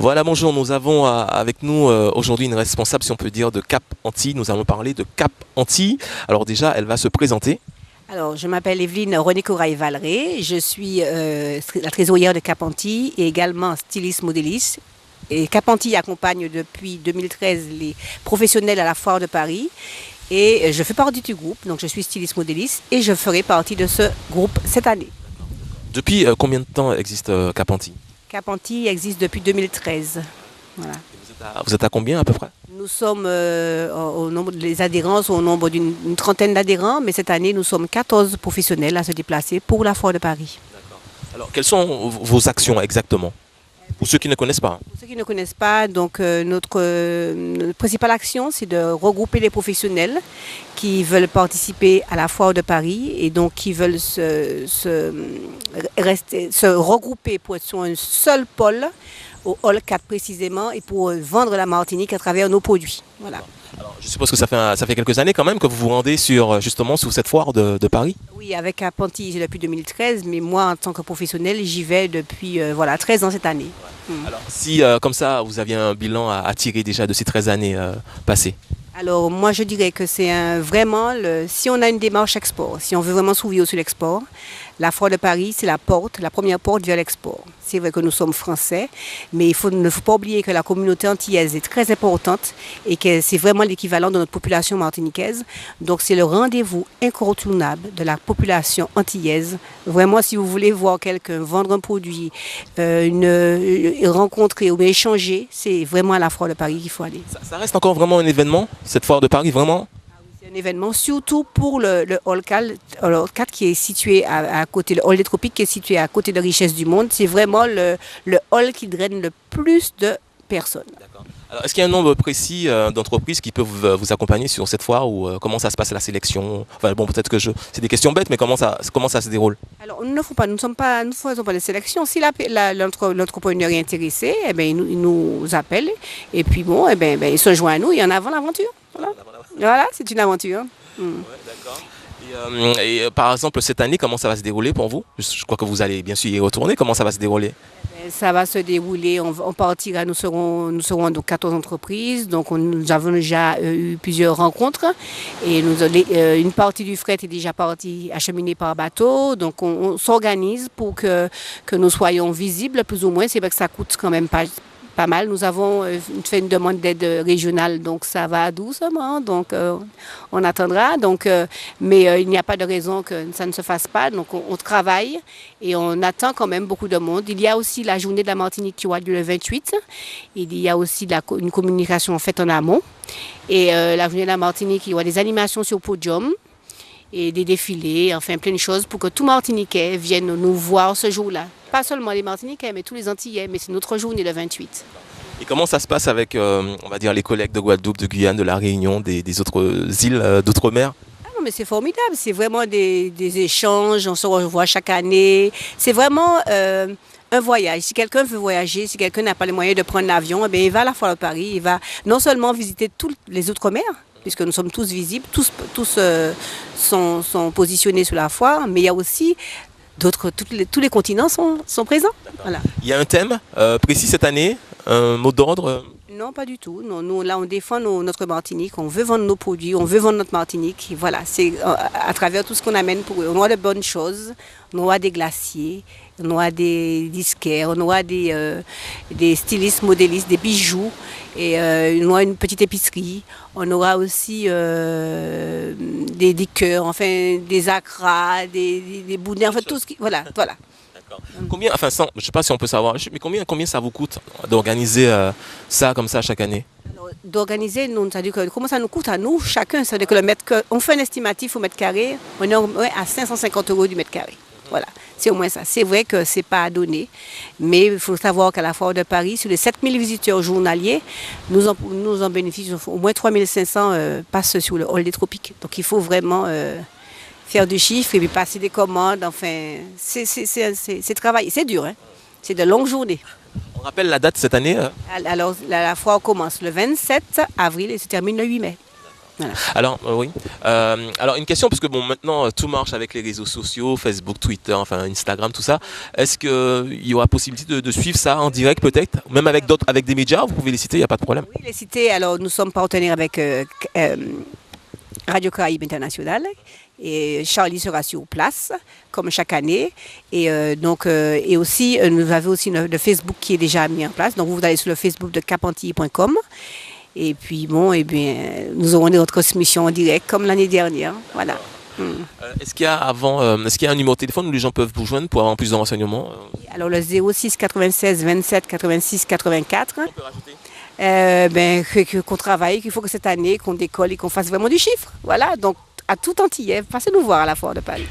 Voilà, bonjour, nous avons avec nous aujourd'hui une responsable, si on peut dire, de Cap Antilles. Nous allons parler de Cap Antilles. Alors déjà, elle va se présenter. Alors, je m'appelle Evelyne René Corail-Valleré, je suis la trésorière de Cap Antilles et également styliste modéliste. Et Cap Antilles accompagne depuis 2013 les professionnels à la Foire de Paris et je fais partie du groupe, donc je suis styliste modéliste et je ferai partie de ce groupe cette année. Depuis combien de temps existe Cap Antilles? Cap Antilles existe depuis 2013. Voilà. Vous êtes à combien à peu près? Nous sommes au nombre des adhérents, au nombre d'une trentaine d'adhérents, mais cette année nous sommes 14 professionnels à se déplacer pour la Foire de Paris. D'accord. Alors, quelles sont vos actions exactement? Pour ceux qui ne connaissent pas. Pour ceux qui ne connaissent pas, donc notre principale action, c'est de regrouper les professionnels qui veulent participer à la Foire de Paris et donc qui veulent se regrouper pour être sur un seul pôle, au Hall 4 précisément, et pour vendre la Martinique à travers nos produits. Voilà. Alors, je suppose que ça fait quelques années quand même que vous vous rendez justement sur cette foire de Paris. Oui, avec Cap Antilles depuis 2013, mais moi en tant que professionnel, j'y vais depuis 13 ans cette année. Alors, si comme ça, vous aviez un bilan à tirer déjà de ces 13 années passées. Alors moi je dirais que c'est vraiment, si on a une démarche export, si on veut vraiment s'ouvrir sur l'export, la Foire de Paris c'est la première porte vers l'export. C'est vrai que nous sommes français, mais il ne faut pas oublier que la communauté antillaise est très importante et que c'est vraiment l'équivalent de notre population martiniquaise. Donc c'est le rendez-vous incontournable de la population antillaise. Vraiment, si vous voulez voir quelqu'un vendre un produit, rencontrer ou bien échanger, c'est vraiment à la Foire de Paris qu'il faut aller. Ça reste encore vraiment un événement, cette foire de Paris, vraiment? C'est un événement surtout pour le Hall 4 qui est situé à côté, le Hall des Tropiques qui est situé à côté de Richesse du Monde. C'est vraiment le hall qui draine le plus de personnes. D'accord. Alors, est-ce qu'il y a un nombre précis d'entreprises qui peuvent vous accompagner sur cette foire ou comment ça se passe la sélection? Enfin bon, peut-être que c'est des questions bêtes, mais comment ça se déroule? Alors, nous ne faisons pas de sélection. Si l'entrepreneur est intéressé, eh bien, il nous appelle et puis bon, eh bien, il se joint à nous et en avant l'aventure. Voilà, c'est une aventure. Ouais, d'accord. Et par exemple, cette année, comment ça va se dérouler pour vous? Je crois que vous allez bien sûr y retourner. Comment ça va se dérouler? Ça va se dérouler, on partira, nous serons donc 14 entreprises, donc nous avons déjà eu plusieurs rencontres et une partie du fret est déjà partie acheminée par bateau, donc on s'organise pour que nous soyons visibles plus ou moins. C'est vrai que ça coûte quand même pas mal. Nous avons fait une demande d'aide régionale, donc ça va doucement, donc on attendra. Mais il n'y a pas de raison que ça ne se fasse pas, donc on travaille et on attend quand même beaucoup de monde. Il y a aussi la journée de la Martinique qui aura lieu le 28. Il y a aussi une communication faite en amont. Et la journée de la Martinique, il y aura des animations sur podium et des défilés, enfin plein de choses pour que tout Martiniquais vienne nous voir ce jour-là. Pas seulement les Martiniquais, mais tous les Antillais, mais c'est notre journée le 28. Et comment ça se passe avec, on va dire, les collègues de Guadeloupe, de Guyane, de La Réunion, des autres îles d'outre-mer? Ah non, mais c'est formidable, c'est vraiment des échanges, on se revoit chaque année. C'est vraiment un voyage. Si quelqu'un veut voyager, si quelqu'un n'a pas les moyens de prendre l'avion, eh bien, il va à la Foire de Paris, il va non seulement visiter tous les outre-mer, puisque nous sommes tous visibles, tous sont positionnés sur la foire, mais il y a aussi tous les continents sont présents. Voilà. Il y a un thème précis cette année, un mot d'ordre? Non, pas du tout. Non, nous, là, on défend notre Martinique, on veut vendre nos produits, on veut vendre notre Martinique. Voilà, c'est à travers tout ce qu'on amène pour eux. On aura de bonnes choses, on aura des glaciers, on aura des disquaires, on aura des stylistes, modélistes, des bijoux, et on aura une petite épicerie. On aura aussi des liqueurs, enfin des acras, des boudins, enfin tout ce qui... Voilà. Combien, enfin, je ne sais pas si on peut savoir, mais combien ça vous coûte d'organiser ça comme ça chaque année? D'organiser, c'est-à-dire que comment ça nous coûte à nous, chacun, c'est-à-dire que on fait un estimatif au mètre carré, on est à 550 € du mètre carré. Voilà, c'est au moins ça. C'est vrai que ce n'est pas à donner, mais il faut savoir qu'à la Foire de Paris, sur les 7000 visiteurs journaliers, nous en bénéficions, au moins 3500 passent sur le Hall des Tropiques. Donc il faut vraiment faire du chiffre et puis passer des commandes. Enfin, c'est travailler, c'est dur, hein? C'est de longues journées. On rappelle la date cette année? Alors, la foire commence le 27 avril et se termine le 8 mai. Voilà. Alors, oui. Alors, une question, parce que bon, maintenant, tout marche avec les réseaux sociaux, Facebook, Twitter, enfin, Instagram, tout ça. Est-ce qu'il y aura possibilité de suivre ça en direct, peut-être? Même avec d'autres, avec des médias, vous pouvez les citer, il n'y a pas de problème. Oui, les cités, alors nous sommes partenaires avec Radio Caraïbe International et Charlie sera sur place comme chaque année et aussi nous avons aussi le Facebook qui est déjà mis en place, donc vous allez sur le Facebook de capantille.com et puis bon, et bien nous aurons notre transmission en direct comme l'année dernière, voilà. Est-ce qu'il y a est-ce qu'il y a un numéro de téléphone où les gens peuvent vous joindre pour avoir plus de renseignements? Alors le 06 96 27 86 84. On peut rajouter? Qu'on travaille, qu'il faut que cette année, qu'on décolle et qu'on fasse vraiment du chiffre. Voilà, donc à tout Antillais, passez nous voir à la Foire de Paris.